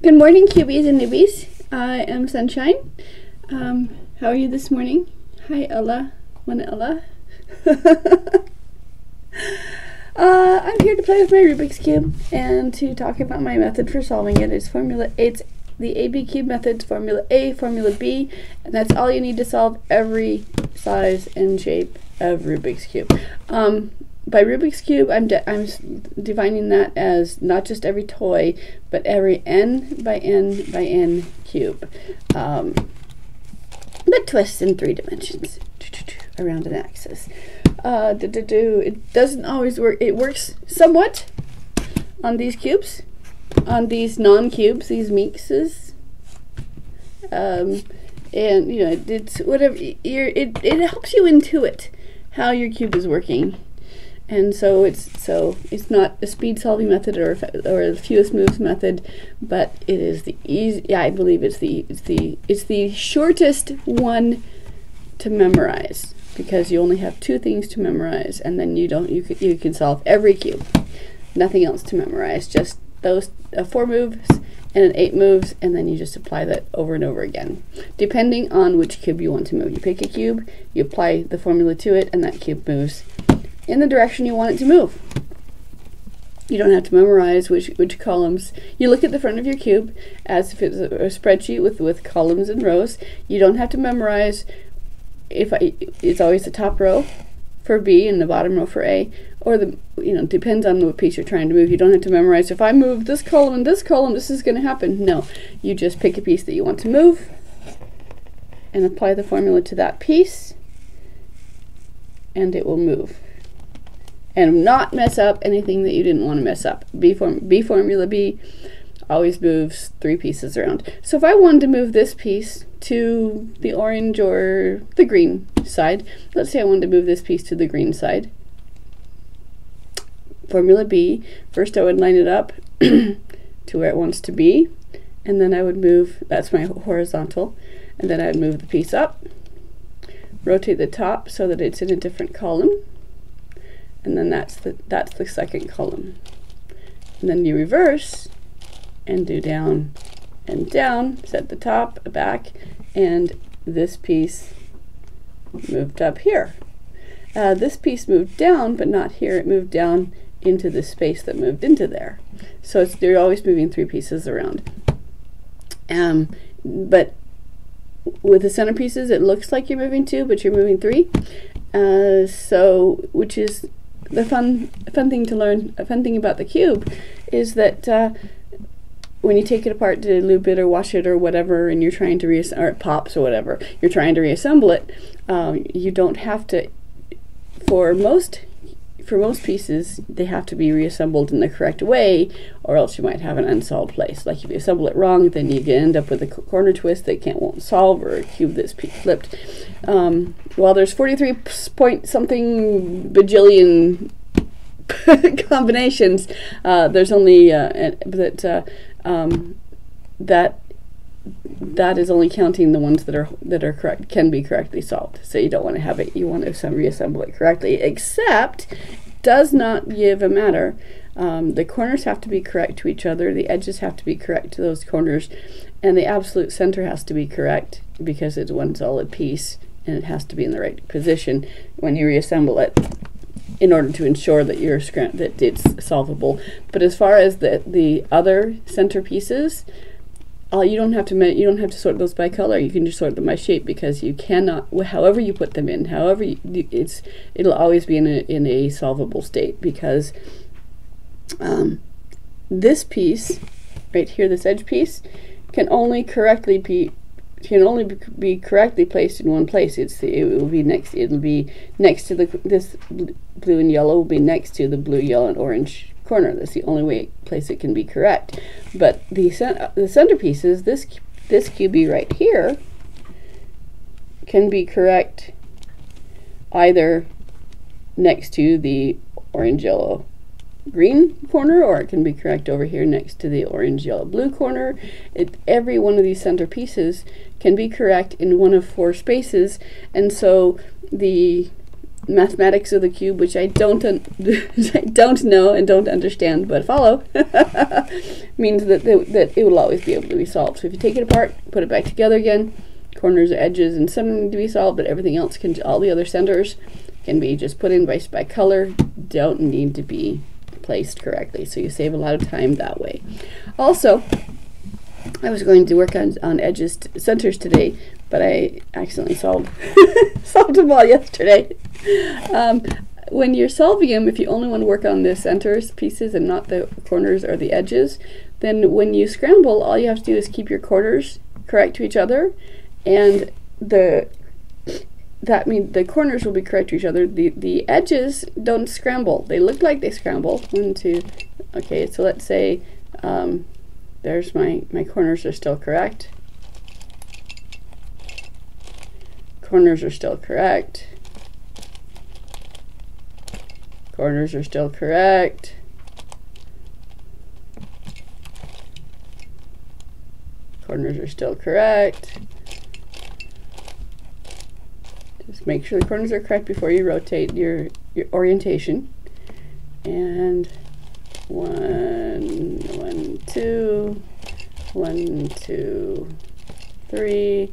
Good morning, cubies and newbies. I am Sunshine. How are you this morning? Hi, Ella. Ella. I'm here to play with my Rubik's Cube and to talk about my method for solving it. It's the ABCube method, Formula A, Formula B, and that's all you need to solve every size and shape of Rubik's Cube. By Rubik's Cube, I'm defining that as not just every toy, but every n by n by n cube that twists in 3 dimensions around an axis. It doesn't always work. It works somewhat on these cubes, on these non-cubes, these mixes, and you know, it's whatever. It helps you intuit how your cube is working. And so it's not a speed solving method or the fewest moves method, but it is the easy. Yeah, I believe it's the shortest one to memorize, because you only have 2 things to memorize, and then you can solve every cube. Nothing else to memorize, just those 4 moves and an 8 moves, and then you just apply that over and over again, depending on which cube you want to move. You pick a cube, you apply the formula to it, and that cube moves in the direction you want it to move. You don't have to memorize which columns. You look at the front of your cube as if it's a spreadsheet with columns and rows. You don't have to memorize it's always the top row for B and the bottom row for A, or depends on what piece you're trying to move. You don't have to memorize, if I move this column and this column, this is going to happen. No, you just pick a piece that you want to move and apply the formula to that piece, and it will move and not mess up anything that you didn't want to mess up. Formula B always moves 3 pieces around. So if I wanted to move this piece to the orange or the green side, let's say I wanted to move this piece to the green side. Formula B, first I would line it up to where it wants to be, and then I would move, that's my horizontal, and then I would move the piece up, rotate the top so that it's in a different column, and then that's the second column. And then you reverse and do down and down, set the top back, and this piece moved up here. This piece moved down, but not here. It moved down into the space that moved into there. So you're always moving 3 pieces around. But with the centerpieces, it looks like you're moving 2, but you're moving 3. Which is the fun thing to learn. A fun thing about the cube is that when you take it apart to lube it or wash it or whatever, and you're trying to or it pops or whatever, you're trying to reassemble it, you don't have to. For most pieces, they have to be reassembled in the correct way, or else you might have an unsolved place. Like if you assemble it wrong, then you can end up with a corner twist that won't solve, or a cube that's flipped. While there's 43 point something bajillion combinations, there's only that is only counting the ones that are correct, can be correctly solved. So you don't want to have it, you want to reassemble it correctly, except does not give a matter. The corners have to be correct to each other, the edges have to be correct to those corners, and the absolute center has to be correct, because it's one solid piece and it has to be in the right position when you reassemble it, in order to ensure that that it's solvable. But as far as the other center pieces, you don't have to sort those by color. You can just sort them by shape, because you cannot, however you put them in, it'll always be in a solvable state, because this piece right here, this edge piece, can only be correctly placed in one place. It'll be next to this blue and yellow will be next to the blue, yellow, and orange corner. That's the only place it can be correct. But the centerpieces, this QB right here, can be correct either next to the orange, yellow, green corner, or it can be correct over here next to the orange, yellow, blue corner. Every one of these center pieces can be correct in one of 4 spaces, and so the mathematics of the cube, which I don't I don't know and don't understand, but follow, means that it will always be able to be solved. So if you take it apart, put it back together again, corners, edges, and some need to be solved, but everything else can, all the other centers can be just put in by color, don't need to be placed correctly. So you save a lot of time that way. Also, I was going to work on edges, centers today, but I accidentally solved them all yesterday. When you're solving them, if you only want to work on the centers pieces and not the corners or the edges, then when you scramble, all you have to do is keep your corners correct to each other, and that means the corners will be correct to each other. The edges don't scramble. They look like they scramble. 1, 2. Okay, so let's say there's my corners are still correct. Corners are still correct. Corners are still correct. Corners are still correct. Just make sure the corners are correct before you rotate your orientation. And 1, 1, 2, 1, 2, 3.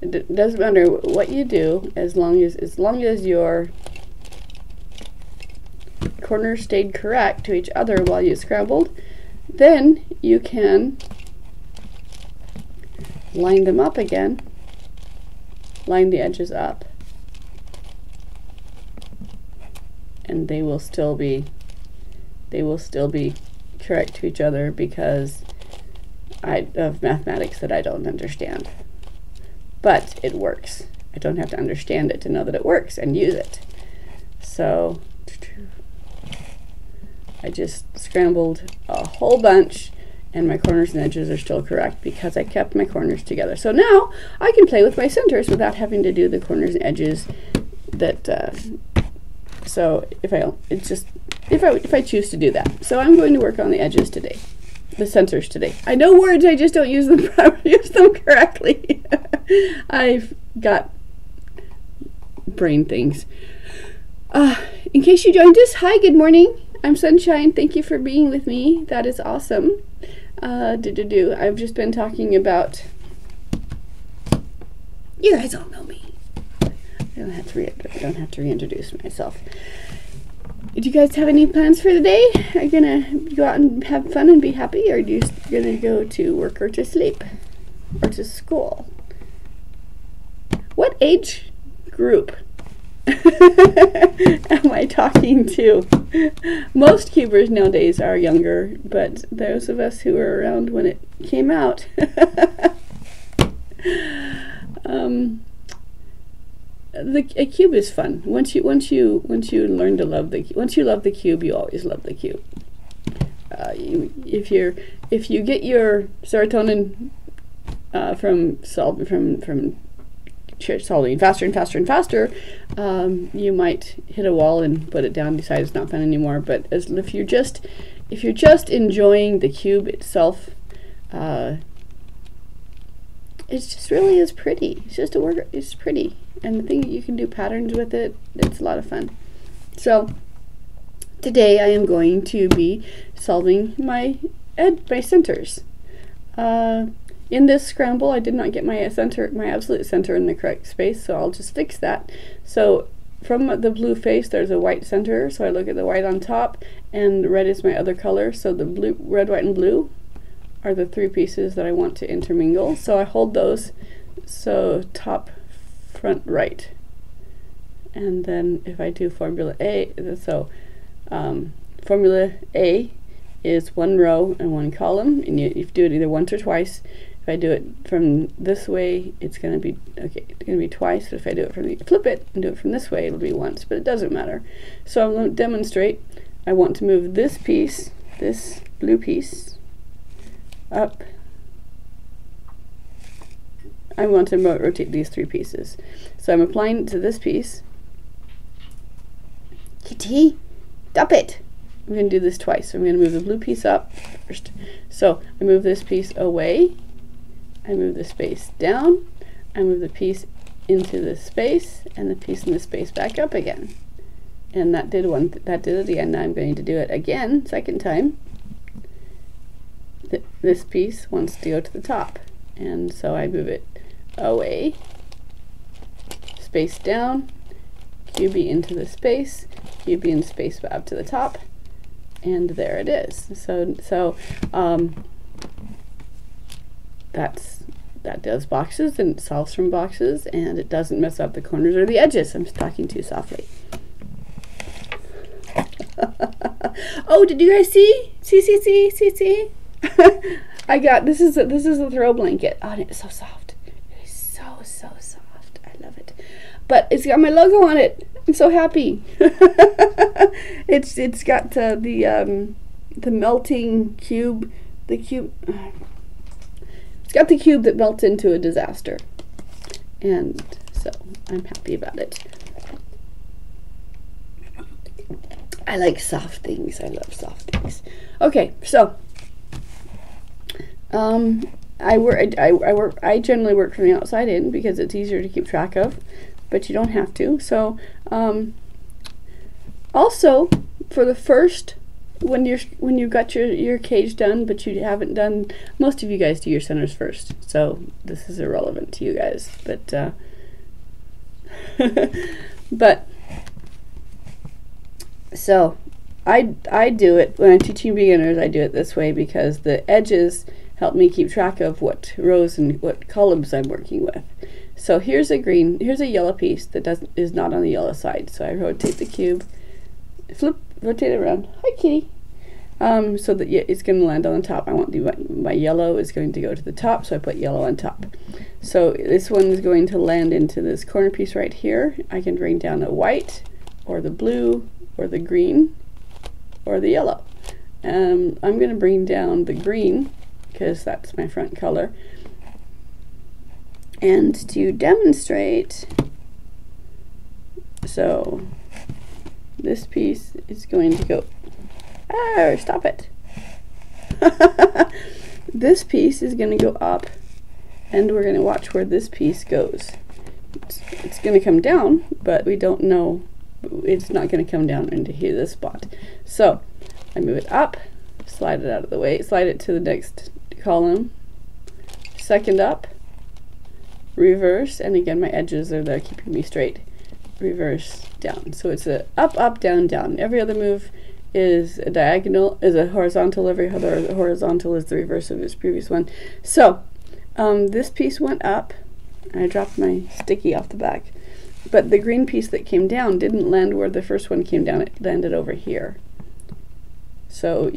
It doesn't matter what you do, as long as your corners stayed correct to each other while you scrambled, then you can line them up again, line the edges up, and they will still be correct to each other because of mathematics that I don't understand. But it works. I don't have to understand it to know that it works and use it. So I just scrambled a whole bunch, and my corners and edges are still correct because I kept my corners together. So now I can play with my centers without having to do the corners and edges. So if I choose to do that. So I'm going to work on the edges today, the centers today. I know words, I just don't use them correctly. I've got brain things. In case you joined us, hi, good morning. I'm Sunshine. Thank you for being with me. That is awesome. I've just been talking about. You guys all know me. I don't have to reintroduce myself. Do you guys have any plans for the day? Are you gonna go out and have fun and be happy, or are you gonna go to work or to sleep or to school? What age group am I talking to? Most cubers nowadays are younger, but those of us who were around when it came out, a cube is fun. Once you learn to love once you love the cube, you always love the cube. If you get your serotonin from solving faster and faster and faster, you might hit a wall and put it down, decide it's not fun anymore. But if you're just enjoying the cube itself, it just really is pretty. It's just it's pretty, and the thing that you can do patterns with it, it's a lot of fun. So today I am going to be solving my centers. In this scramble, I did not get my absolute center in the correct space, so I'll just fix that. So from the blue face, there's a white center, so I look at the white on top, and red is my other color, so the blue, red, white, and blue are the 3 pieces that I want to intermingle. So I hold those, so top, front, right. And then if I do formula A, formula A is 1 row and 1 column, and you do it either once or twice. If I do it from this way, it's going to be twice. But if I do it flip it and do it from this way, it'll be once. But it doesn't matter. So I'm going to demonstrate. I want to move this piece, this blue piece, up. I want to rotate these 3 pieces. So I'm applying it to this piece. Kitty, stop it! I'm going to do this twice. So I'm going to move the blue piece up first. So I move this piece away. I move the space down. I move the piece into the space, and the piece in the space back up again. and that did it again. Now I'm going to do it again, second time. This piece wants to go to the top, and so I move it away, space down, QB into the space, QB in space up to the top, and there it is. So that does boxes, and it solves from boxes, and it doesn't mess up the corners or the edges. I'm talking too softly. Oh, did you guys see? See? I got this is a throw blanket. Oh, and it's so soft. It is so soft. I love it. But it's got my logo on it. I'm so happy. It's got the melting cube. It's got the cube that melts into a disaster, and so I'm happy about it. I like soft things. I love soft things. Okay, so I generally work from the outside in because it's easier to keep track of, but you don't have to. So also for the first, when you've got your cage done, but you haven't done, most of you guys do your centers first, so this is irrelevant to you guys, but but so I do it when I'm teaching beginners. I do it this way because the edges help me keep track of what rows and what columns I'm working with. So here's a yellow piece that is not on the yellow side. So I rotate the cube, rotate it around. Hi, kitty. So that it's going to land on the top. I want my yellow is going to go to the top, so I put yellow on top. So this one is going to land into this corner piece right here. I can bring down a white, or the blue, or the green, or the yellow. I'm going to bring down the green because that's my front color. And to demonstrate, so this piece is going to go, stop it. This piece is going to go up, and we're going to watch where this piece goes. It's going to come down, but we don't know, it's not going to come down into here, this spot. So I move it up, slide it out of the way, slide it to the next column, second up, reverse, and again my edges are there keeping me straight, reverse, down. So it's a up, up, down, down. Every other move is a diagonal, is a horizontal. Every other horizontal is the reverse of its previous one. So this piece went up, and I dropped my sticky off the back, but the green piece that came down didn't land where the first one came down. It landed over here. So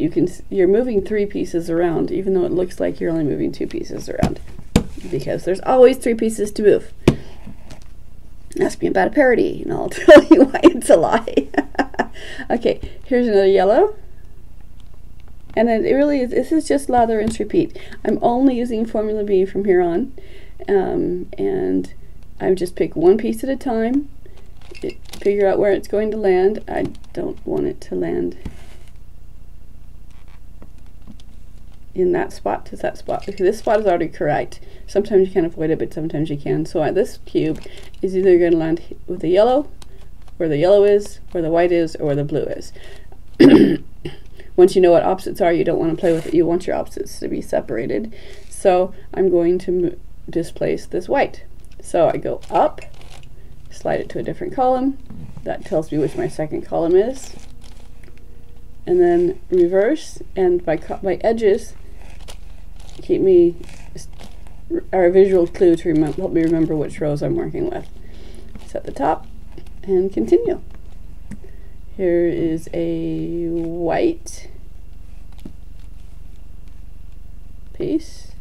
you're moving 3 pieces around, even though it looks like you're only moving 2 pieces around, because there's always 3 pieces to move. Ask me about a parody, and I'll tell you why it's a lie. Okay, here's another yellow. And then it really is, this is just lather, rinse, repeat. I'm only using Formula B from here on, and I just pick one piece at a time, figure out where it's going to land. I don't want it to land in that spot to that spot, because this spot is already correct. Sometimes you can't avoid it, but sometimes you can. So this cube is either going to land with the yellow, where the yellow is, where the white is, or where the blue is. Once you know what opposites are, you don't want to play with it. You want your opposites to be separated. So I'm going to displace this white. So I go up, slide it to a different column. That tells me which my second column is. And then reverse, and my edges keep me, are a visual clue to help me remember which rows I'm working with. Set the top and continue. Here is a white piece.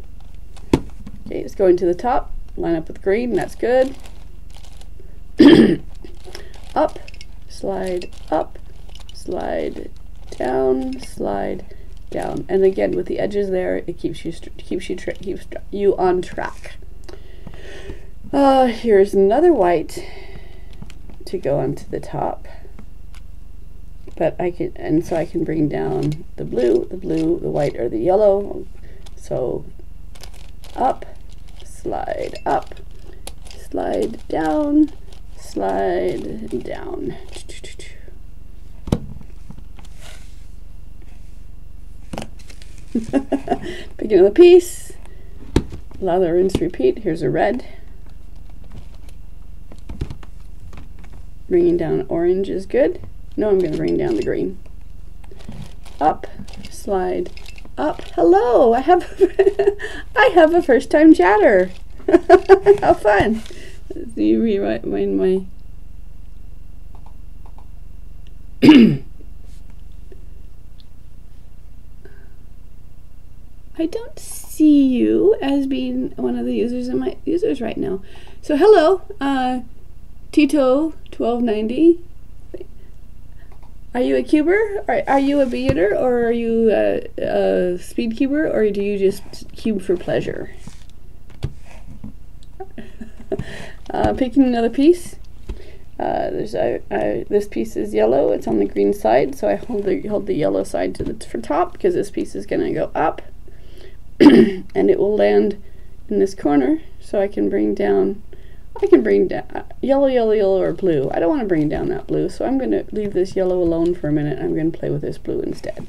Okay, it's going to the top, line up with green, that's good. Up, slide, down, slide, down, and again with the edges there, it keeps you on track. Here's another white to go onto the top, but I can bring down the blue, the white, or the yellow. So up, slide down, slide down. Pick another piece. Allow the rinse repeat. Here's a red. Bringing down orange is good. No, I'm going to bring down the green. Up, slide, up. Hello, I have a first time chatter. How fun. Do you rewrite my I don't see you as being one of the users in my users right now. So hello, Tito 1290. Are you a cuber? Are you a beginner, or are you a speed cuber, or do you just cube for pleasure? Picking another piece. This piece is yellow. It's on the green side, so I hold the yellow side to the top because this piece is going to go up, and it will land in this corner. So I can bring down. Yellow, yellow, yellow, or blue. I don't want to bring down that blue, so I'm going to leave this yellow alone for a minute. I'm going to play with this blue instead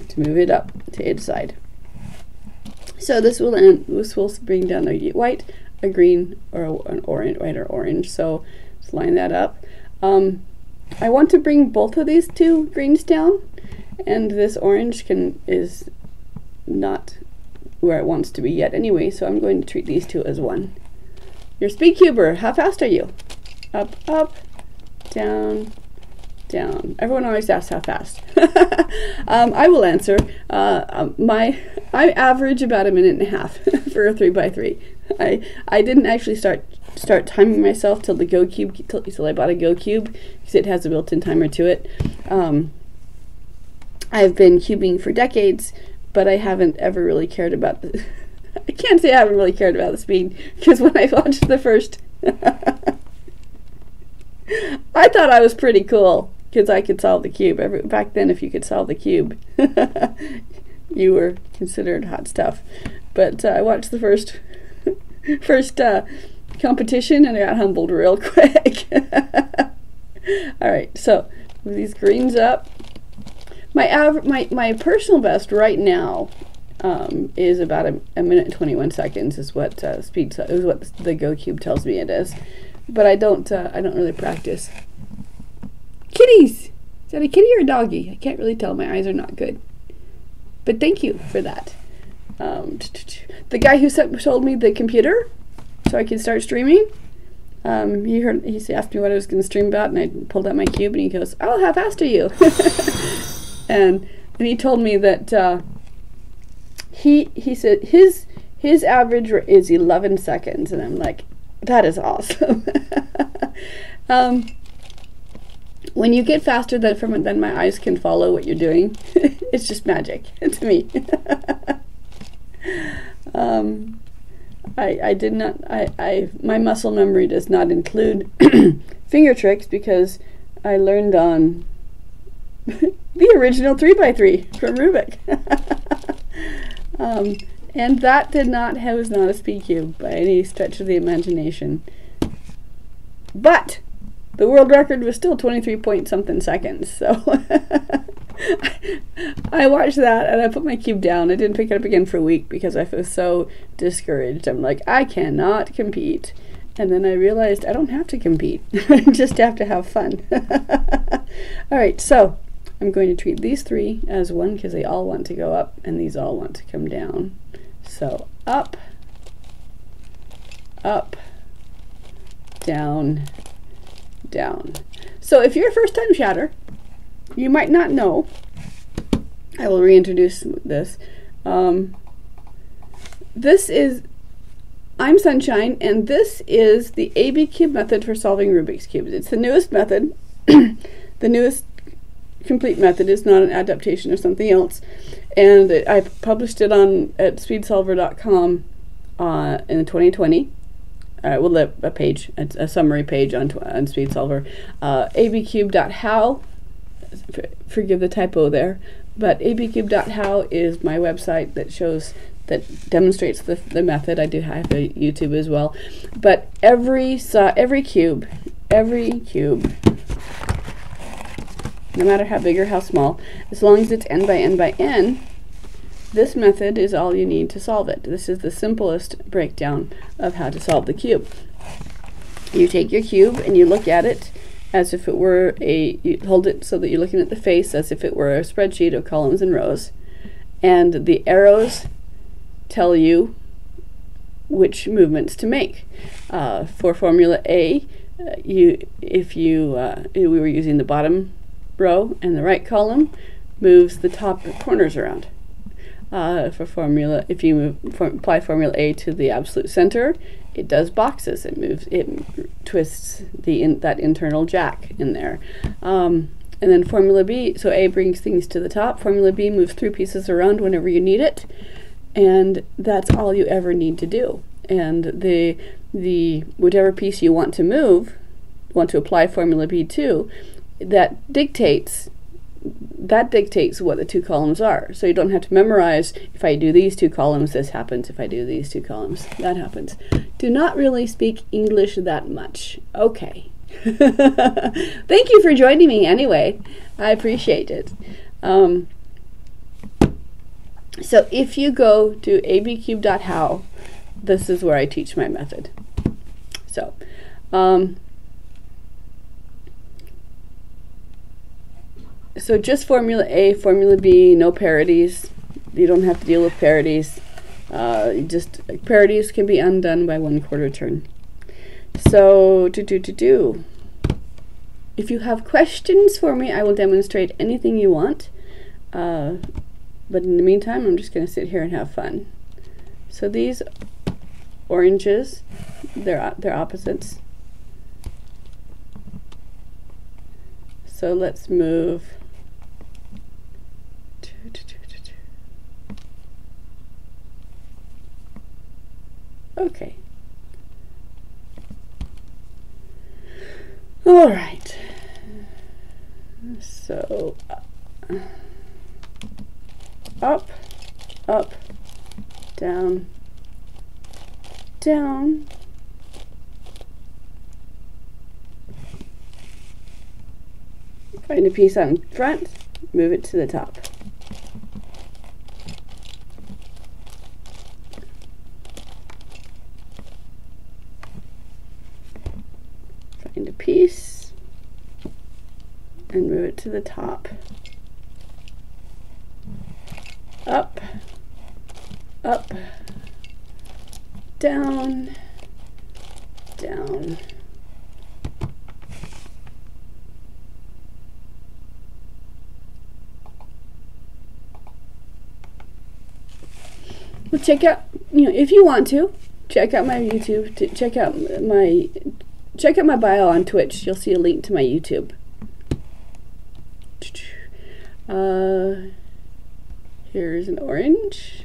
to move it up to its side. So this will bring down a white, a green, or an orange, white or orange. So let's line that up. I want to bring both of these two greens down, and this orange is not where it wants to be yet anyway, so I'm going to treat these two as one. You're speed cuber. How fast are you? Up, up, down, down. Everyone always asks how fast. I will answer. I average about 1.5 minutes for a 3x3. I didn't actually start timing myself till the GoCube till I bought a GoCube because it has a built-in timer to it. I've been cubing for decades, but I haven't ever really cared about the. I can't say I haven't really cared about the speed, because when I watched the first I thought I was pretty cool because I could solve the cube. Back then, if you could solve the cube, you were considered hot stuff. But I watched the first competition and I got humbled real quick. Alright, so with these greens up, my personal best right now is about 1 minute and 21 seconds is what the GoCube tells me it is, but I don't really practice. Kitties! Is that a kitty or a doggy? I can't really tell. My eyes are not good. But thank you for that. The guy who sold me the computer so I could start streaming. He asked me what I was going to stream about, and I pulled out my cube, and he goes, "Oh, how fast are you?" and he told me that. He said his average is 11 seconds, and I'm like, that is awesome. When you get faster than my eyes can follow what you're doing, it's just magic to me. My muscle memory does not include finger tricks because I learned on the original 3x3 from Rubik. And that was not a speed cube by any stretch of the imagination. But the world record was still 23 point something seconds, so I watched that and I put my cube down. I didn't pick it up again for a week because I was so discouraged. I'm like, I cannot compete. And then I realized I don't have to compete. I just have to have fun. Alright, so I'm going to treat these three as one because they all want to go up and these all want to come down. So up, up, down, down. So if you're a first-time chatter, you might not know. I will reintroduce this. This is I'm Sunshine, and this is the ABCube method for solving Rubik's cubes. It's the newest method. The newest complete method is not an adaptation of something else, and I published it at speedsolver.com in 2020. A summary page on SpeedSolver. abcube.how, forgive the typo there, but abcube.how is my website that demonstrates the method. I do have a YouTube as well, but every cube, no matter how big or how small, as long as it's n by n by n, this method is all you need to solve it. This is the simplest breakdown of how to solve the cube. You take your cube and you look at it as if it were you hold it so that you're looking at the face as if it were a spreadsheet of columns and rows, and the arrows tell you which movements to make. For formula A, we were using the bottom row, and the right column moves the top corners around. If you apply formula A to the absolute center, it does boxes. It twists that internal jack in there. And then formula B, so A brings things to the top. Formula B moves 3 pieces around whenever you need it, and that's all you ever need to do. And the whatever piece you want to move, want to apply formula B to, that dictates what the 2 columns are. So you don't have to memorize, if I do these 2 columns, this happens. If I do these 2 columns, that happens. Do not really speak English that much. Okay. Thank you for joining me anyway. I appreciate it. So if you go to abcube.how, this is where I teach my method. So, so just formula A, formula B, no parodies. You don't have to deal with parodies. Parodies can be undone by 1/4 turn. So if you have questions for me, I will demonstrate anything you want. But in the meantime, I'm just going to sit here and have fun. So these oranges, they're opposites. So let's move. Okay. All right. So up, up, down, down, find a piece on front, move it to the top. Find a piece and move it to the top. Up, up, down, down. Well, check out, if you want to, check out my YouTube, check out my bio on Twitch. You'll see a link to my YouTube. Here's an orange.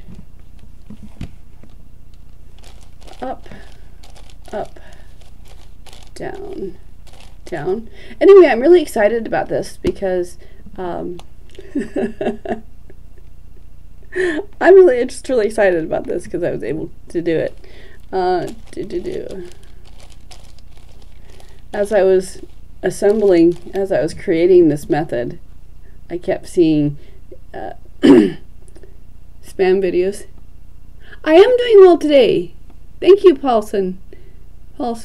Up, up, down, down. Anyway, I'm really excited about this because I'm just really excited about this because I was able to do it. As I was creating this method, I kept seeing spam videos. I am doing well today. Thank you, Paulson. How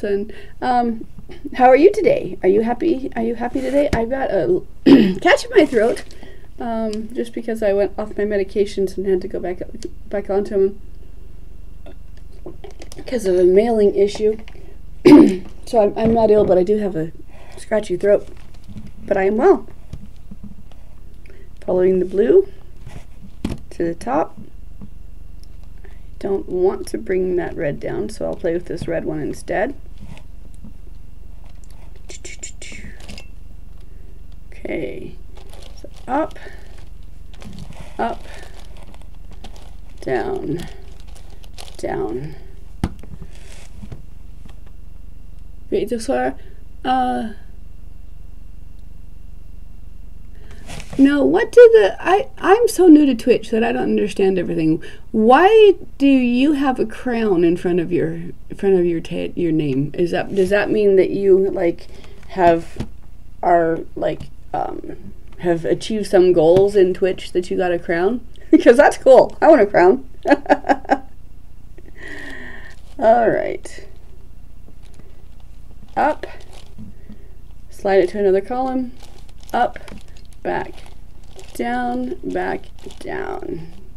are you today? Are you happy? Are you happy today? I've got a catch in my throat, just because I went off my medications and had to go back onto them because of a mailing issue. So I'm not ill, but I do have a scratchy throat. But I am well. Following the blue to the top. I don't want to bring that red down, so I'll play with this red one instead. Okay, so up, up, down, down. Wait, so no, what did I'm so new to Twitch that I don't understand everything. Why do you have a crown in front of your name? Does that mean that you have achieved some goals in Twitch that you got a crown? because that's cool. I want a crown. All right. Up. Slide it to another column. Up, back, down,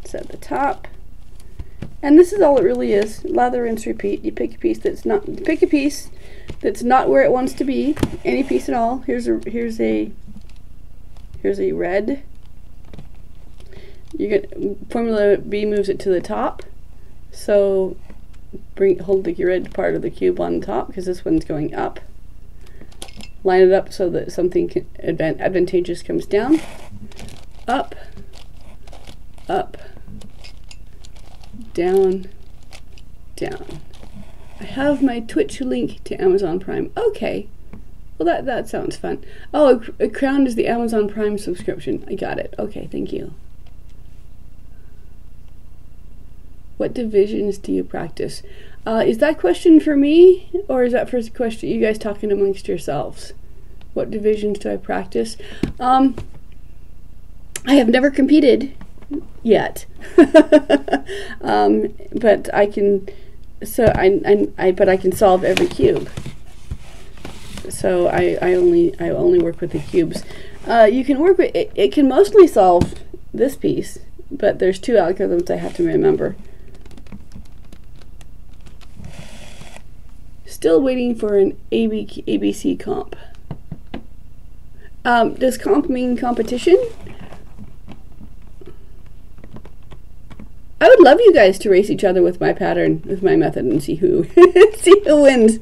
set the top, and this is all it really is. Lather, rinse, repeat. You pick a piece that's not where it wants to be. Any piece at all. Here's a red. Formula B moves it to the top, so hold the red part of the cube on top because this one's going up. Line it up so that something advantageous comes down. Up, up, down, down. I have my Twitch link to Amazon Prime. Okay. Well, that sounds fun. Oh, a crown is the Amazon Prime subscription. I got it. Okay, thank you. What divisions do you practice? Is that question for me, or is that for a question you guys talking amongst yourselves? What divisions do I practice? I have never competed yet, but I can. So but I can solve every cube. So I only work with the cubes. You can work with it. It can mostly solve this piece, but there's two algorithms I have to remember. Still waiting for an ABC comp. Does comp mean competition? I would love you guys to race each other with my pattern, with my method, and see who wins.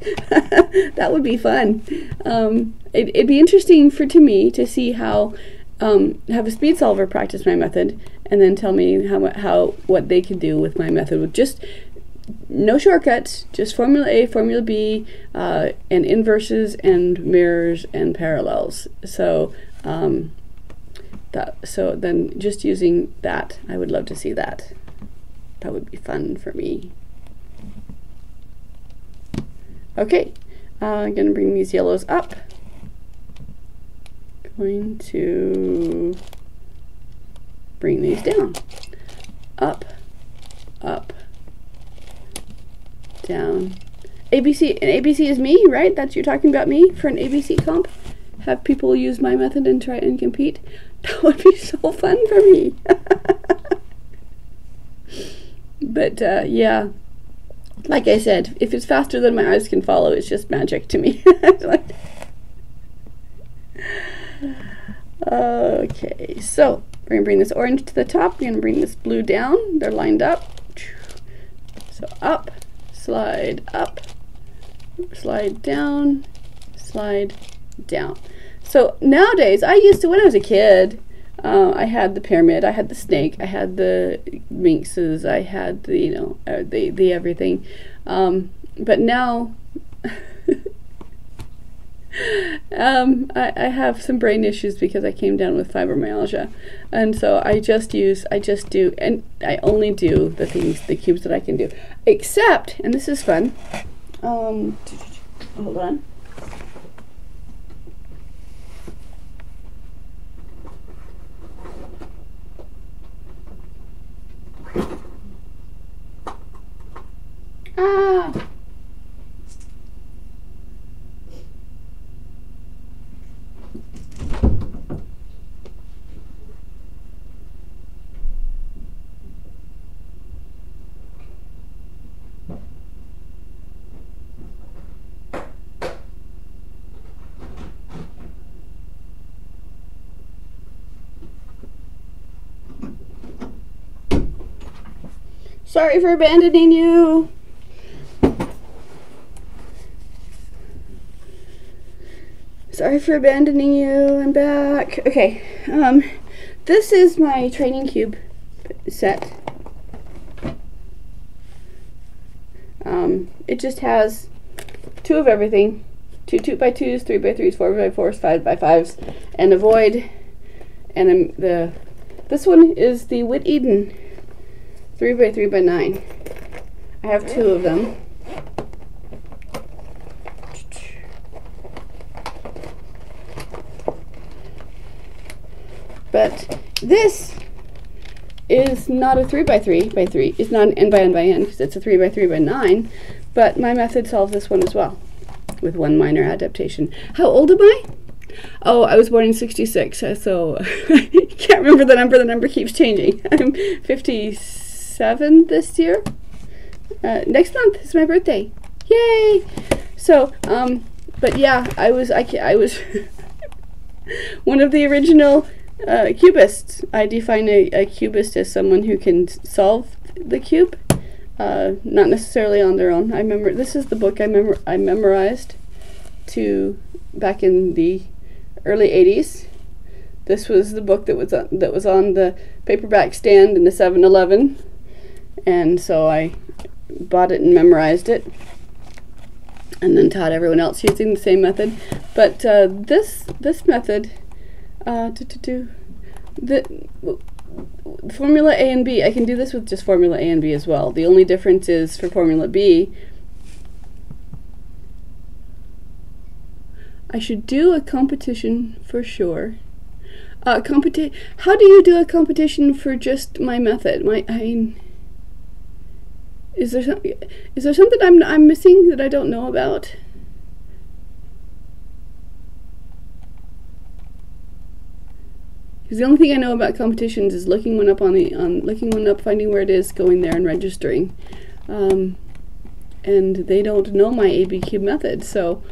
That would be fun. It'd be interesting to me to see how have a speed solver practice my method, and then tell me what they can do with my method with just no shortcuts, just formula A, formula B, and inverses and mirrors and parallels. So then just using that, I would love to see that. That would be fun for me. Okay, I'm going to bring these yellows up. Going to bring these down. Up, up, down. ABC, and ABC is me, right? That's you're talking about me for an ABC comp? Have people use my method and try and compete? That would be so fun for me. But yeah, like I said, if it's faster than my eyes can follow, it's just magic to me. Okay, so we're going to bring this orange to the top. We're going to bring this blue down. They're lined up. So up, slide, down, slide, down. So nowadays, I used to, when I was a kid, I had the pyramid, I had the snake, I had the minxes, I had the, you know, the everything. But now, I have some brain issues because I came down with fibromyalgia, and so I only do the cubes that I can do, except, and this is fun, hold on. Sorry for abandoning you. Sorry for abandoning you. I'm back. Okay. This is my training cube set. It just has 2 of everything. 2 2x2s, 3x3s, 4x4s, 5x5s, and a void. And this one is the Whit Eden 3x3x9. I have 2 of them. But this is not a 3 by 3 by 3. It's not an n by n by n because it's a 3 by 3 by 9. But my method solves this one as well, with one minor adaptation. How old am I? Oh, I was born in 66, so I can't remember the number. The number keeps changing. I'm 57 this year. Next month is my birthday. Yay! So, but yeah, I was one of the original cubists. I define a cubist as someone who can solve the cube, not necessarily on their own. I remember this is the book I memorized back in the early 80s. This was the book that was on the paperback stand in the 7-Eleven, and so I bought it and memorized it, and then taught everyone else using the same method. But this method, the formula A and B, I can do this with just formula A and B as well. The only difference is for formula B, I should do a competition for sure. How do you do a competition for just my method? Is there something I'm missing that I don't know about? Because the only thing I know about competitions is looking one up finding where it is, going there and registering. And they don't know my ABCube method, so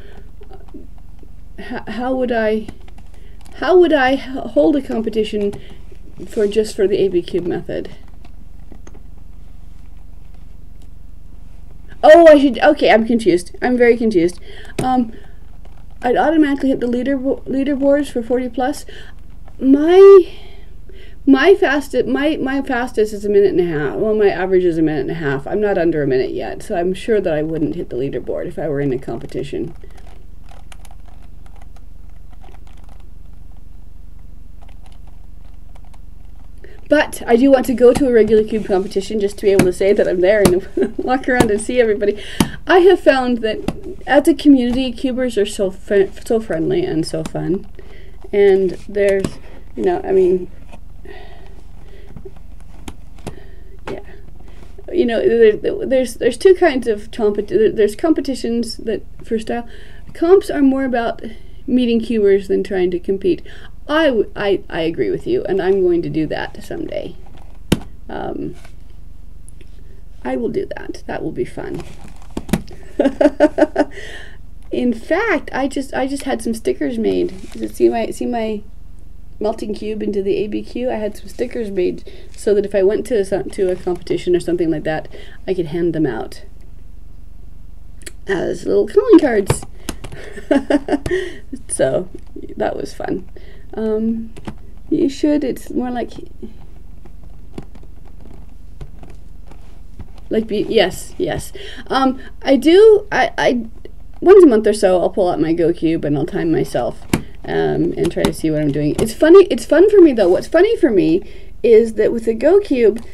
how would I hold a competition just for the ABCube method? Oh, I should. Okay, I'm confused. I'm very confused. I'd automatically hit the leaderboards for 40 plus. My fastest is a minute and a half. Well, my average is a minute and a half. I'm not under a minute yet, so I'm sure that I wouldn't hit the leaderboard if I were in a competition. But I do want to go to a regular cube competition just to be able to say that I'm there and walk around and see everybody. I have found that as a community, cubers are so friendly and so fun. And there's, I mean, yeah. There's two kinds of there's competitions that for style. Comps are more about meeting cubers than trying to compete. I agree with you, and I'm going to do that someday. I will do that. That will be fun. In fact, I just had some stickers made. See my melting cube into the ABCube? I had some stickers made so that if I went to a competition or something like that, I could hand them out as little calling cards. So that was fun. You should. It's more like yes. I do. I once a month or so I'll pull out my GoCube and I'll time myself and try to see what I'm doing. It's funny. It's fun for me though. What's funny for me is that with the GoCube,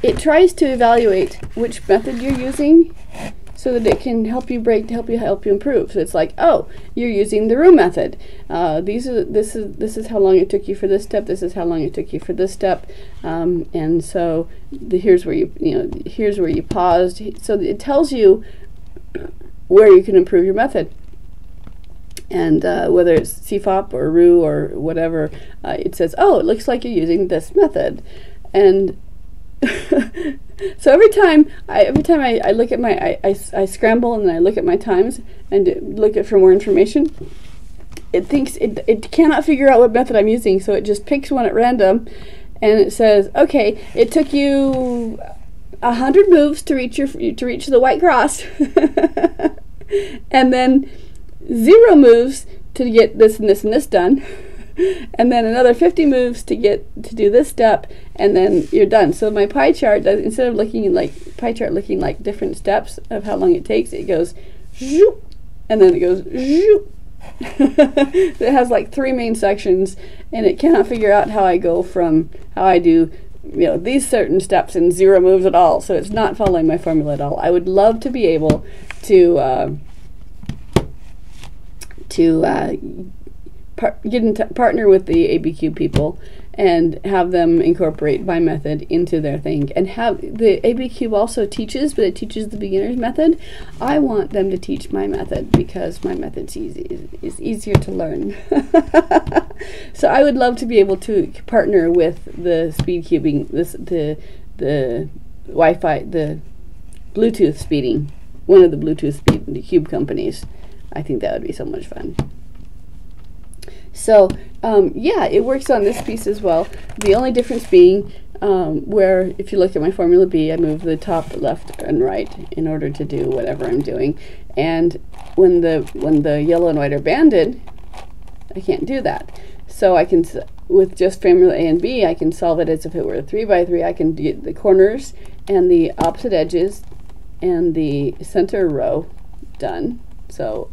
it tries to evaluate which method you're using, so that it can help you improve. So it's like, oh, you're using the room method. This is how long it took you for this step. This is how long it took you for this step. And so here's where you paused. So it tells you where you can improve your method. And whether it's CFOP or RU or whatever, it says, oh, it looks like you're using this method. And so every time I look at I scramble and I look at my times and look for more information, it thinks it cannot figure out what method I'm using, so it just picks one at random, and it says, okay, it took you 100 moves to reach the white cross, and then 0 moves to get this and this and this done. And then another 50 moves to do this step, and then you're done. So my pie chart, instead of looking like different steps of how long it takes, it goes zoop, and then it goes zoop. It has like 3 main sections, and it cannot figure out how I go from how I do these certain steps in 0 moves at all. So it's not following my formula at all. I would love to be able to partner with the ABCube people and have them incorporate my method into their thing. And have the ABCube also teaches, but it teaches the beginner's method. I want them to teach my method because my method's is easier to learn. So I would love to be able to partner with the speed cubing, the Wi-Fi, the Bluetooth speeding, one of the Bluetooth speed cube companies. I think that would be so much fun. So yeah, it works on this piece as well. The only difference being where if you look at my Formula B, I move the top left and right in order to do whatever I'm doing. And when the yellow and white are banded, I can't do that. So I can, with just Formula A and B, I can solve it as if it were a 3x3. I can get the corners and the opposite edges and the center row done. So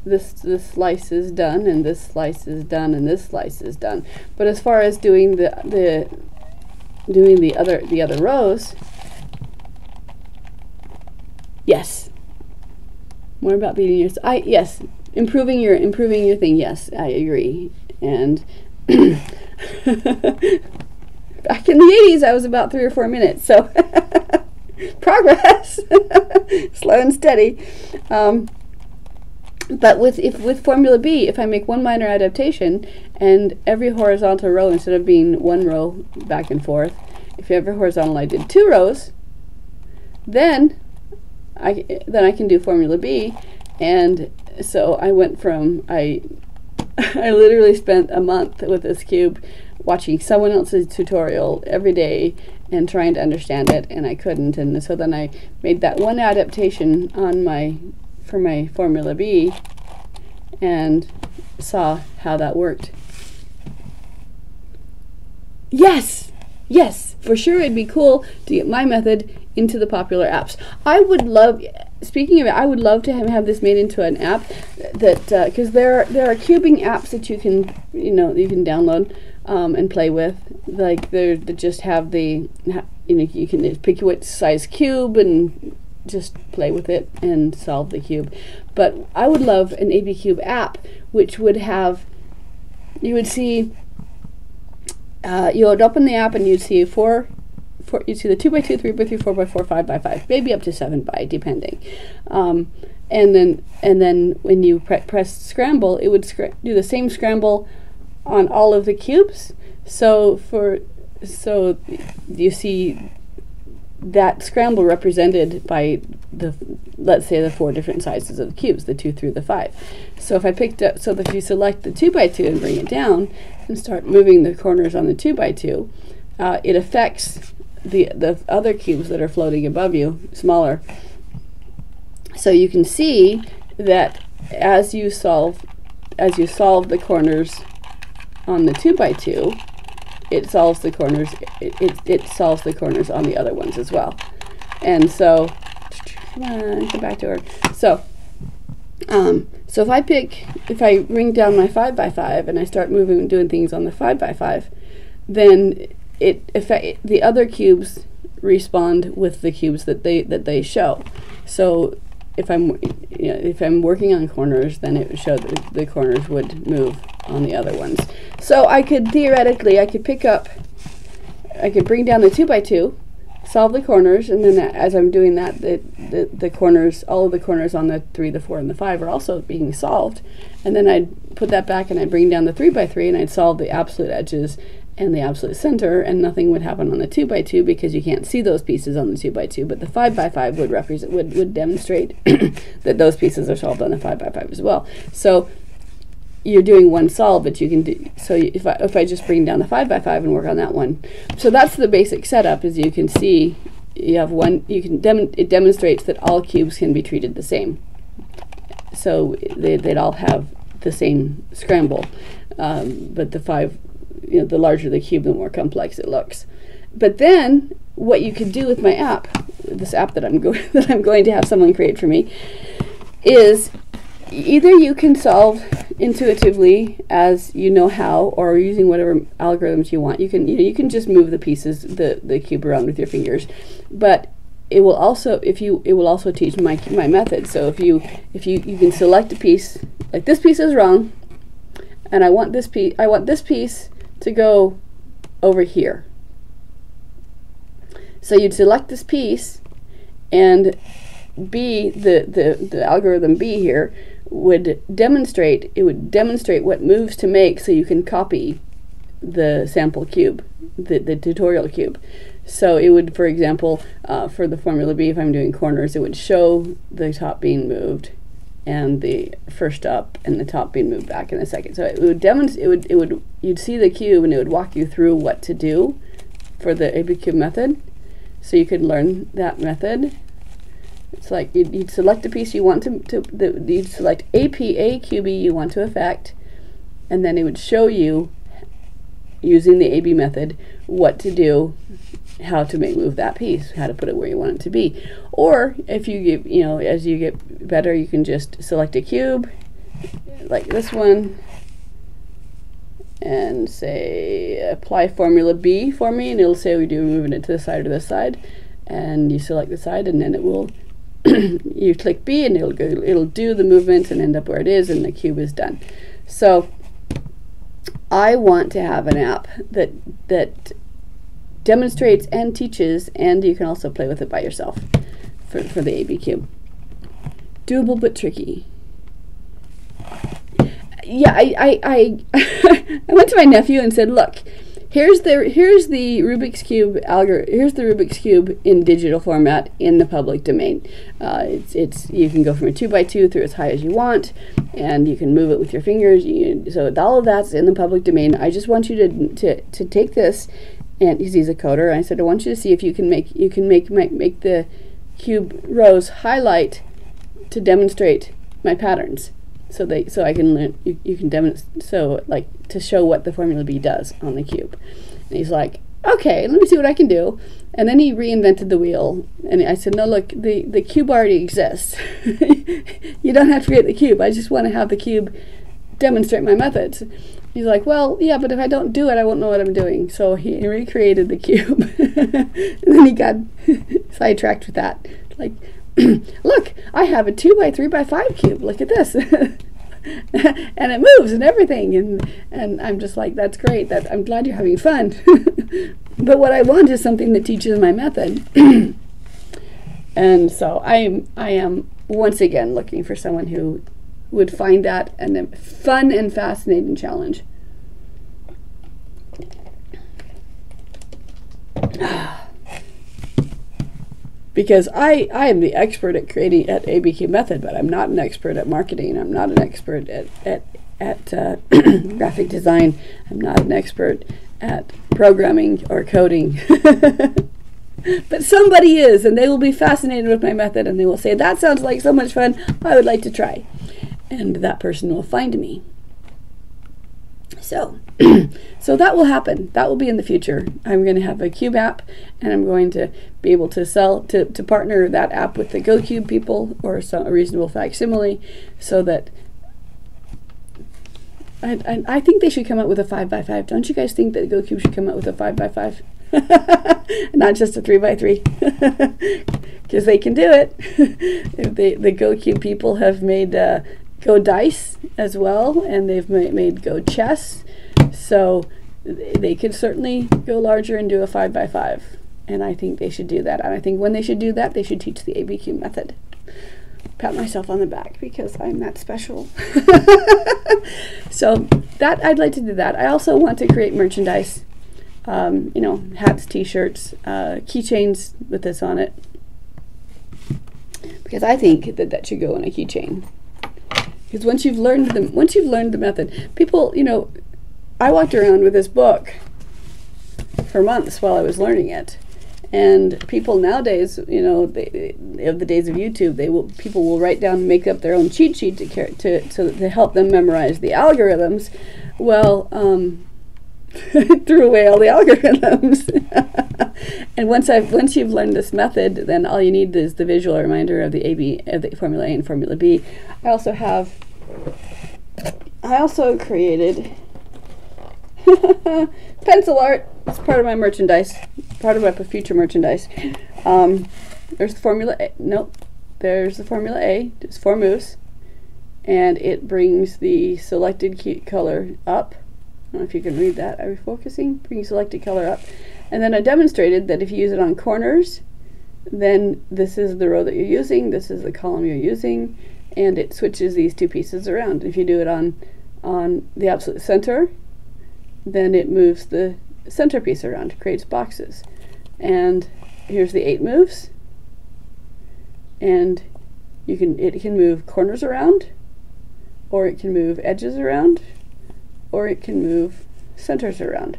this slice is done, and this slice is done, and this slice is done. But as far as doing the other rows, yes. More about beating your yes, improving your thing. Yes, I agree. And back in the 80s, I was about 3 or 4 minutes. So progress, slow and steady. But with Formula B, if I make one minor adaptation and every horizontal row, instead of being one row back and forth, if every horizontal I did 2 rows, then I can do Formula B. And so I went from I literally spent a month with this cube watching someone else's tutorial every day and trying to understand it, and I couldn't. And so then I made that one adaptation for my Formula B and saw how that worked. Yes, yes, for sure it'd be cool to get my method into the popular apps. I would love, speaking of it, I would love to have this made into an app that, because there are cubing apps that you can, you can download and play with. Like they just have the, you can pick what size cube and just play with it and solve the cube. But I would love an ABCube app which would have, you would see, you would open the app and you'd see you'd see the 2x2, 3x3, 4x4, 5x5, maybe up to 7x, depending. And then when you press scramble, it would do the same scramble on all of the cubes. So you see that scramble represented by let's say the 4 different sizes of the cubes, the 2 through the 5. So if I picked up, so that if you select the 2x2 and bring it down and start moving the corners on the 2x2, it affects the other cubes that are floating above you, smaller. So you can see that as you solve the corners on the 2x2, it solves the corners. It solves the corners on the other ones as well. And so, come on, come back to her. So, so if I bring down my 5x5 and I start moving and doing things on the 5x5, then the other cubes respond with the cubes that they show. So if I'm working on corners, then it would show that the corners would move on the other ones. So I could theoretically, I could bring down the 2x2, solve the corners, and then as I'm doing that, the corners, all of the corners on the 3, the 4, and the 5 are also being solved. And then I'd put that back and I'd bring down the 3x3 and I'd solve the absolute edges and the absolute center, and nothing would happen on the 2x2 because you can't see those pieces on the 2x2, but the 5x5 would demonstrate that those pieces are solved on the 5x5 as well. So you're doing one solve, but you can do, so if I just bring down the 5x5 and work on that one. So that's the basic setup. As you can see, you have one, it demonstrates that all cubes can be treated the same. So they'd all have the same scramble, but the larger the cube, the more complex it looks. But then what you could do with my app, this app that I'm going to have someone create for me, is either you can solve intuitively as you know how, or using whatever algorithms you want. You can just move the pieces, the cube around with your fingers, but it will also teach my method. So if you can select a piece, like this piece is wrong, and I want this piece to go over here. So you'd select this piece, and B, the algorithm B here would demonstrate what moves to make so you can copy the sample cube, the tutorial cube. So it would, for example, for the formula B, if I'm doing corners, it would show the top being moved and the first up and the top being moved back in a second. So it would demonstrate, you'd see the cube and it would walk you through what to do for the ABCube method. So you could learn that method. It's like you'd select a piece you want you'd select ABCube you want to affect, and then it would show you, using the AB method, what to do, how to move that piece, how to put it where you want it to be. Or if you get, as you get better, you can just select a cube, like this one, and say apply formula B for me, and it'll say we do moving it to the side or this side, and you select the side, and then it will you click B and it'll do the movement and end up where it is, and the cube is done. So I want to have an app that demonstrates and teaches, and you can also play with it by yourself for the ABCube. Doable but tricky. Yeah, I went to my nephew and said, look, here's the Rubik's Cube here's the Rubik's Cube in digital format in the public domain. You can go from a 2x2 through as high as you want, and you can move it with your fingers. So all of that's in the public domain. I just want you to take this, and he's a coder. And I said, I want you to see if you can make the cube rows highlight to demonstrate my patterns. So I can learn, you can demonstrate, so like to show what the formula B does on the cube. And he's like, okay, let me see what I can do. And then he reinvented the wheel, and I said, no, look, the cube already exists. You don't have to create the cube. I just want to have the cube demonstrate my methods. He's like, well, yeah, but if I don't do it, I won't know what I'm doing. So he recreated the cube. And then he got sidetracked with that. Like, look, I have a 2x3x5 cube. Look at this. And it moves and everything. And I'm just like, that's great. I'm glad you're having fun. But what I want is something that teaches my method. And so I am once again looking for someone who would find that a fun and fascinating challenge. Because I am the expert at creating at ABCube method, but I'm not an expert at marketing. I'm not an expert at graphic design. I'm not an expert at programming or coding. But somebody is, and they will be fascinated with my method, and they will say, that sounds like so much fun, I would like to try. And that person will find me. So that will happen. That will be in the future. I'm going to have a Cube app, and I'm going to be able to partner that app with the GoCube people, or a reasonable facsimile, so that I think they should come up with a 5x5. Don't you guys think that GoCube should come up with a 5x5? Not just a 3x3, because they can do it. The GoCube people have made Go Dice as well, and they've made Go Chess, so they could certainly go larger and do a 5x5, and I think they should do that. And I think when they should do that, they should teach the ABCube method. Pat myself on the back because I'm that special. So that I'd like to do that. I also want to create merchandise, hats, t-shirts, keychains with this on it, because I think that should go on a keychain. Because once you've learned the method, people, I walked around with this book for months while I was learning it, and people nowadays, of the days of YouTube, people will write down and make up their own cheat sheet to help them memorize the algorithms. Well, threw away all the algorithms. And once you've learned this method, then all you need is the visual reminder of the formula A and formula B. I also created pencil art. It's part of my merchandise, part of my future merchandise. There's the formula A. Nope, there's the formula A. It's 4 moves, and it brings the selected color up. I don't know if you can read that. Are we focusing? Bring selected color up. And then I demonstrated that if you use it on corners, then this is the row that you're using, this is the column you're using, and it switches these two pieces around. If you do it on the absolute center, then it moves the center piece around, creates boxes. And here's the 8 moves, and it can move corners around, or it can move edges around, or it can move centers around.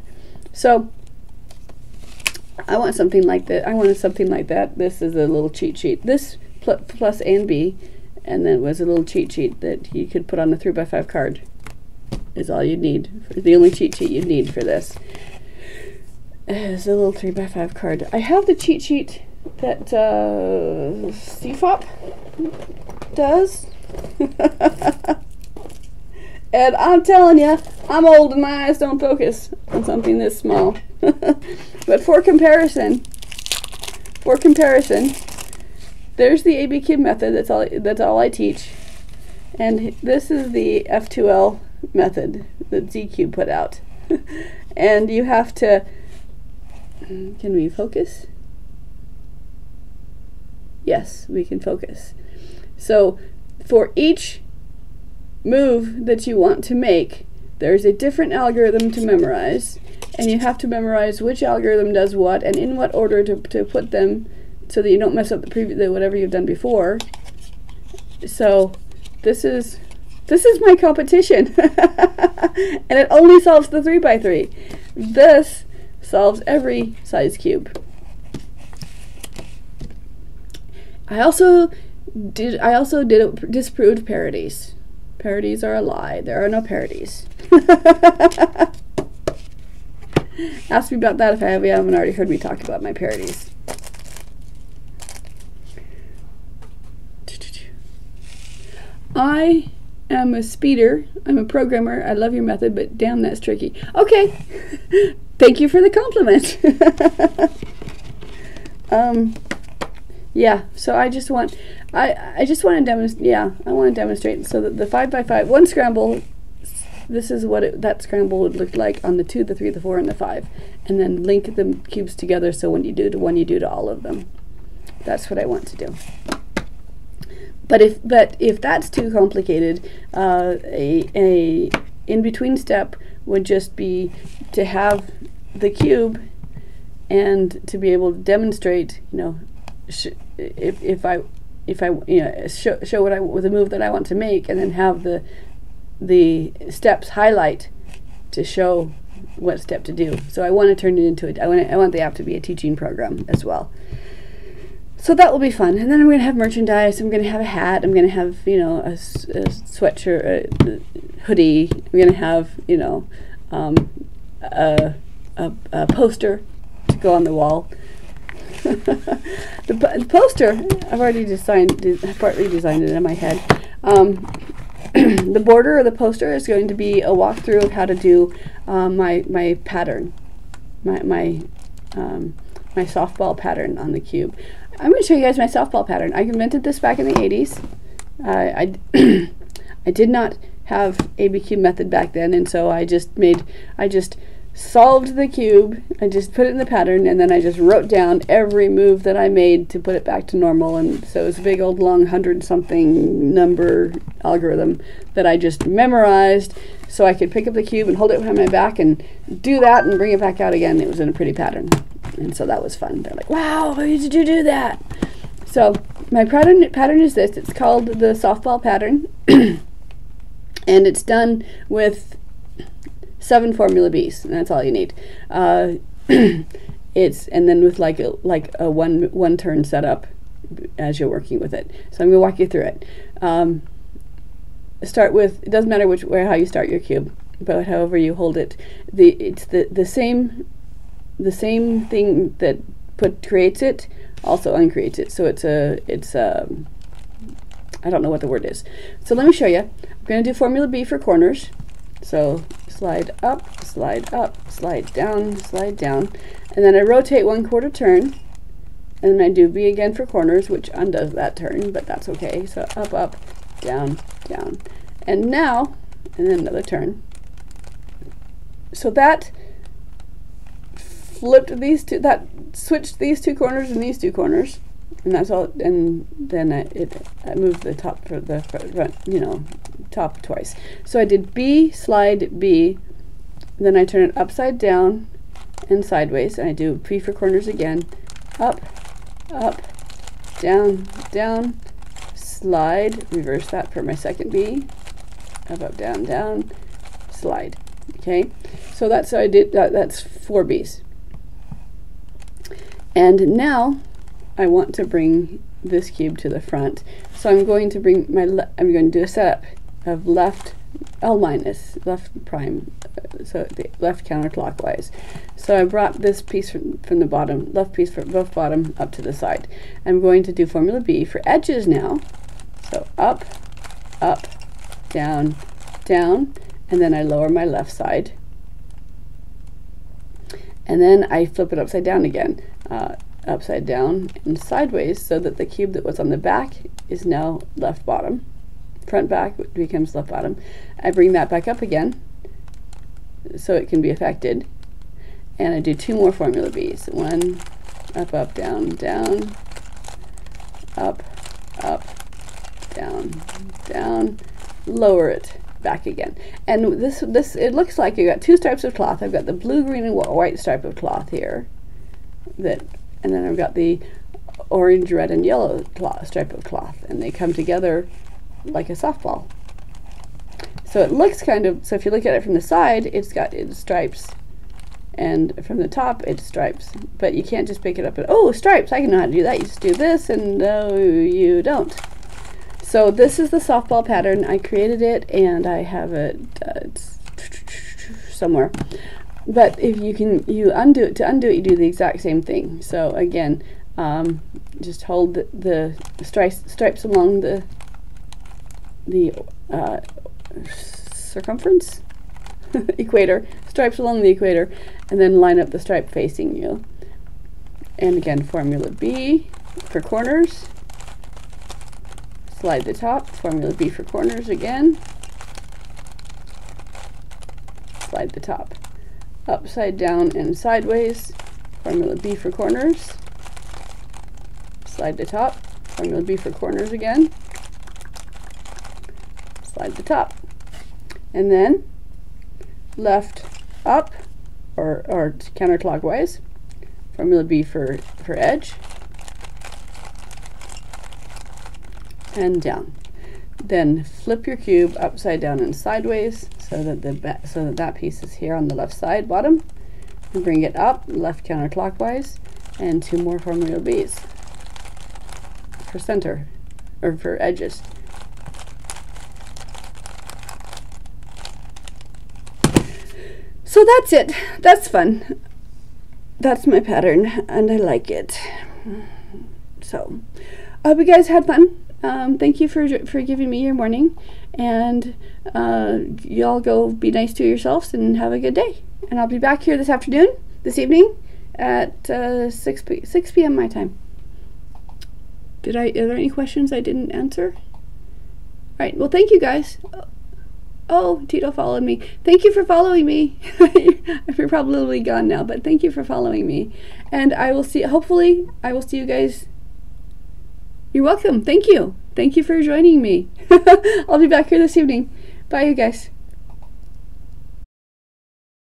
So I want something like that. I wanted something like that. This is a little cheat sheet. This plus A and B, and then was a little cheat sheet that you could put on a 3x5 card. Is all you need. The only cheat sheet you need for this is a little 3x5 card. I have the cheat sheet that CFOP does. And I'm telling you, I'm old and my eyes don't focus on something this small. But for comparison, there's the ABCube method. That's all I teach. And this is the F2L method that ZCube put out. And you have to, can we focus? Yes, we can focus. So for each move that you want to make, there's a different algorithm to memorize, and you have to memorize which algorithm does what and in what order to put them, so that you don't mess up the whatever you've done before. So this is my competition. And it only solves the 3x3. This solves every size cube. I also disproved parodies. Parodies are a lie. There are no parodies. Ask me about that if you haven't already heard me talk about my parodies. I am a speeder. I'm a programmer. I love your method, but damn, that's tricky. Okay. Thank you for the compliment. Yeah, so I just want to demonstrate. Yeah, I want to demonstrate so that the 5x5 one scramble. This is what that scramble would look like on the 2, the 3, the 4, and the 5, and then link the cubes together. So when you do to one, you do to all of them. That's what I want to do. But if that's too complicated, a in-between step would just be to have the cube and to be able to demonstrate, you know, if I you know, show what with a move that I want to make, and then have the steps highlight to show what step to do. So I want to turn it into I want the app to be a teaching program as well. So that will be fun. And then I'm going to have merchandise. I'm going to have a hat. I'm going to have, you know, a sweatshirt, a hoodie. I'm going to have, you know, a poster to go on the wall. The poster, I've already partly designed it in my head. The border of the poster is going to be a walkthrough of how to do my pattern, my softball pattern on the cube. I'm going to show you guys my softball pattern. I invented this back in the 80s. I did not have ABCube method back then, and so I just solved the cube. I just put it in the pattern, and then I just wrote down every move that I made to put it back to normal. And so it's a big old long 100-something number algorithm that I just memorized, so I could pick up the cube and hold it behind my back and do that and bring it back out again. It was in a pretty pattern, and so that was fun. They're like, "Wow, how did you do that?" So my pattern is this. It's called the softball pattern, and it's done with 7 formula B's, and that's all you need. And then with like a one turn setup as you're working with it. So I'm going to walk you through it. Start with, it doesn't matter how you start your cube, but however you hold it. It's the same thing that creates it also uncreates it. So it's I don't know what the word is. So let me show you. I'm going to do formula B for corners. So slide up, slide down, and then I rotate 1/4 turn, and then I do B again for corners, which undoes that turn, but that's okay. So up, down, And now, and then another turn. So that flipped these two, that switched these two corners and these two corners, and that's all. And then I moved the top for the front, you know, top twice. So I did B, slide B, then I turn it upside down and sideways, and I do P for corners again, up, up, down, down, slide, reverse that for my second B, up, up, down, down, slide. Okay, so that's how I did that. That's 4 B's. And now I want to bring this cube to the front. So I'm going to bring my, I'm going to do a setup of left L minus, left prime, so the left counterclockwise. So I brought this piece from the bottom, left piece from both bottom up to the side. I'm going to do formula B for edges now. So up, up, down, down, and then I lower my left side. And then I flip it upside down again, upside down and sideways, so that the cube that was on the back is now left bottom. Front back becomes left bottom. I bring that back up again so it can be affected. And I do 2 more formula B's. 1, up, up, down, down, up, up, down, down, lower it back again. And this it looks like you got 2 stripes of cloth. I've got the blue, green, and white stripe of cloth here, and then I've got the orange, red, and yellow stripe of cloth, and they come together like a softball. So it looks kind of, so if you look at it from the side, it's got its stripes, and from the top it's stripes, but you can't just pick it up and, oh, stripes, I can know how to do that. You just do this, and no, you don't. So this is the softball pattern. I created it, and I have it it's somewhere. But if you can, to undo it, you do the exact same thing. So again, just hold the stripes along the circumference, equator, stripes along the equator, and then line up the stripe facing you. And again, formula B for corners. Slide the top, formula B for corners again. Slide the top. Upside down and sideways, formula B for corners. Slide the top, formula B for corners again. Slide the top. And then left up, or counterclockwise, formula B for edge. And down. Then flip your cube upside down and sideways, so that that piece is here on the left side bottom, and bring it up left counterclockwise, and 2 more formula B's for center, or for edges. So that's it. That's fun. That's my pattern, and I like it. So I hope you guys had fun. Thank you for giving me your morning, and y'all go be nice to yourselves and have a good day. And I'll be back here this evening at 6 p.m. my time. Are there any questions I didn't answer? All right, well, thank you guys. Oh, Tito followed me. Thank you for following me. You're probably gone now, but thank you for following me. And hopefully I will see you guys. You're welcome. Thank you. Thank you for joining me. I'll be back here this evening. Bye, you guys.